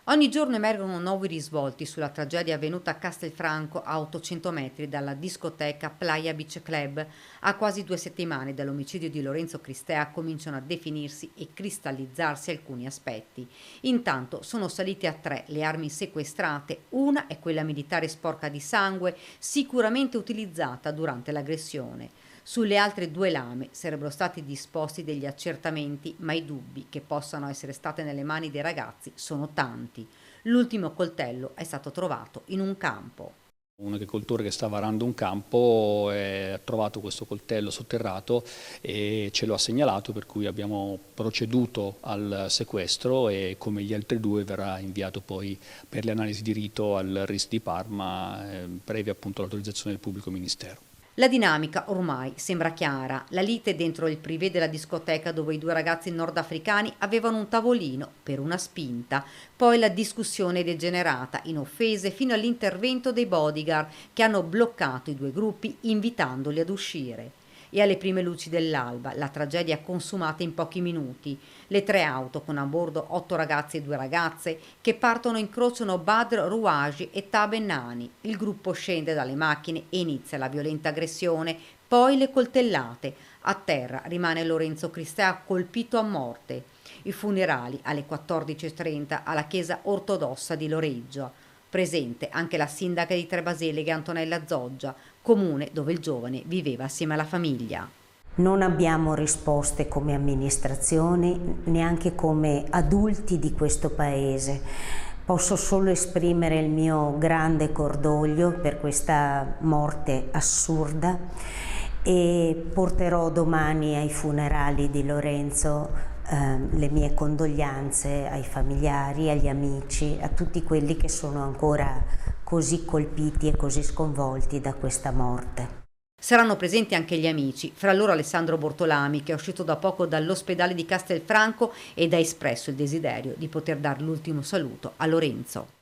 Ogni giorno emergono nuovi risvolti sulla tragedia avvenuta a Castelfranco, a 800 metri dalla discoteca Playa Beach Club. A quasi 2 settimane dall'omicidio di Lorenzo Cristea cominciano a definirsi e cristallizzarsi alcuni aspetti. Intanto sono salite a 3 le armi sequestrate. Una è quella militare sporca di sangue, sicuramente utilizzata durante l'aggressione. Sulle altre 2 lame sarebbero stati disposti degli accertamenti, ma i dubbi che possano essere state nelle mani dei ragazzi sono tanti. L'ultimo coltello è stato trovato in un campo. Un agricoltore che stava arando un campo ha trovato questo coltello sotterrato e ce lo ha segnalato, per cui abbiamo proceduto al sequestro e come gli altri 2 verrà inviato poi per le analisi di rito al RIS di Parma, previa appunto l'autorizzazione del pubblico ministero. La dinamica ormai sembra chiara, la lite dentro il privé della discoteca dove i 2 ragazzi nordafricani avevano un tavolino per una spinta, poi la discussione degenerata in offese fino all'intervento dei bodyguard che hanno bloccato i 2 gruppi invitandoli ad uscire. E alle prime luci dell'alba la tragedia consumata in pochi minuti. Le 3 auto con a bordo 8 ragazzi e 2 ragazze che partono incrociano Badr Rouaji e Tabe Nani. Il gruppo scende dalle macchine e inizia la violenta aggressione, poi le coltellate. A terra rimane Lorenzo Cristea colpito a morte. I funerali alle 14:30 alla chiesa ortodossa di Loreggio. Presente anche la sindaca di Trebaseleghe Antonella Zoggia, comune dove il giovane viveva assieme alla famiglia. Non abbiamo risposte come amministrazione, neanche come adulti di questo paese. Posso solo esprimere il mio grande cordoglio per questa morte assurda e porterò domani ai funerali di Lorenzo le mie condoglianze ai familiari, agli amici, a tutti quelli che sono ancora così colpiti e così sconvolti da questa morte. Saranno presenti anche gli amici, fra loro Alessandro Bortolami, che è uscito da poco dall'ospedale di Castelfranco ed ha espresso il desiderio di poter dare l'ultimo saluto a Lorenzo.